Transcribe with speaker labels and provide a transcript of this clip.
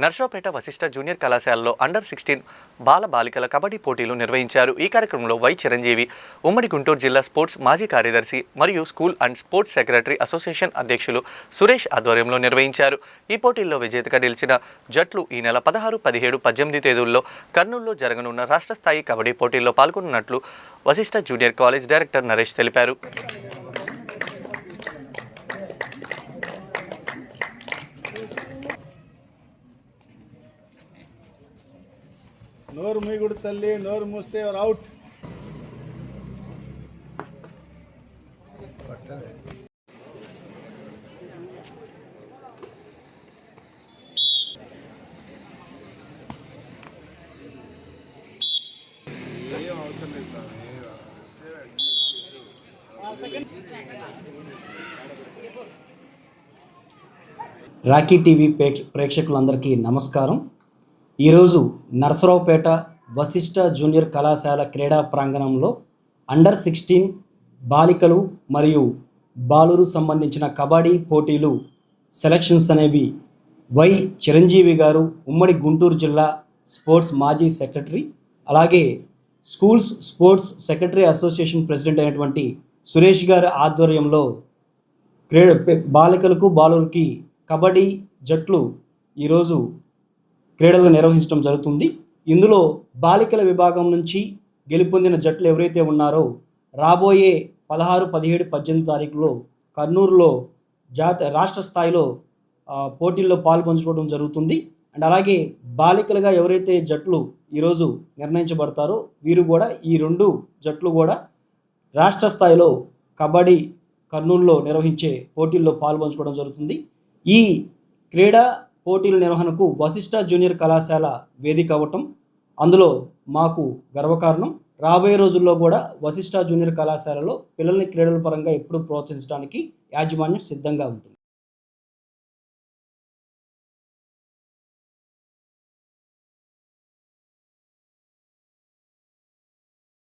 Speaker 1: Narasaraopet Vashishtha junior కళాశాలలో under 16 బాల బాలికల కబడ్డీ పోటీలు నిర్వహించారు. ఈ కార్యక్రమంలో వై చిరంజీవి, ఉమ్మడి గుంటూరు జిల్లా స్పోర్ట్స్ మాజీ కార్యదర్శి మరియు school and sports secretary association అధ్యక్షులు సురేష్ ఆధ్వర్యంలో నిర్వహించారు. ఈ పోటీల్లో విజేతగా నిలిచిన జట్లు ఈ నెల 16, 17, 18 తేదీల్లో కర్నూలులో జరగనున్న రాష్ట్ర స్థాయి కబడ్డీ పోటీల్లో పాల్గొనున్నట్లు Vasishta junior college director Naresh తెలిపారు.
Speaker 2: నోరు మూయగుడు తల్లి, నోరు మూస్తే అవుట్. ఏం అవసరం లేదు సార్.
Speaker 3: రాకీ టీవీ ప్రేక్షకులందరికీ నమస్కారం. ఈరోజు నర్సరావుపేట వశిష్ఠ జూనియర్ కళాశాల క్రీడా ప్రాంగణంలో అండర్ 16 బాలికలు మరియు బాలురు సంబంధించిన కబడ్డీ పోటీలు సెలక్షన్స్ అనేవి వై చిరంజీవి గారు, ఉమ్మడి గుంటూరు జిల్లా స్పోర్ట్స్ మాజీ సెక్రటరీ, అలాగే schools sports secretary association president అయినటువంటి సురేష్ గారి ఆధ్వర్యంలో బాలికలకు బాలురికి కబడ్డీ జట్లు ఈరోజు క్రీడలు నిర్వహించడం జరుగుతుంది. ఇందులో బాలికల విభాగం నుంచి గెలుపొందిన జట్లు ఎవరైతే ఉన్నారో రాబోయే 16, 17, 18 తారీఖులో కర్నూలులో రాష్ట్ర స్థాయిలో పోటీల్లో పాల్పంచుకోవడం జరుగుతుంది. అండ్ అలాగే బాలికలుగా ఎవరైతే జట్లు ఈరోజు నిర్ణయించబడతారో వీరు కూడా ఈ 2 జట్లు కూడా రాష్ట్ర స్థాయిలో కబడ్డీ కర్నూలులో నిర్వహించే పోటీల్లో పాల్పంచుకోవడం జరుగుతుంది. ఈ క్రీడా పోటీల నిర్వహణకు వశిష్ఠ జూనియర్ కళాశాల వేదిక అవ్వటం అందులో మాకు గర్వకారణం. రాబోయే రోజుల్లో కూడా వశిష్ఠ జూనియర్ కళాశాలలో పిల్లల్ని క్రీడల పరంగా ఎప్పుడూ ప్రోత్సహించడానికి యాజమాన్యం సిద్ధంగా ఉంటుంది.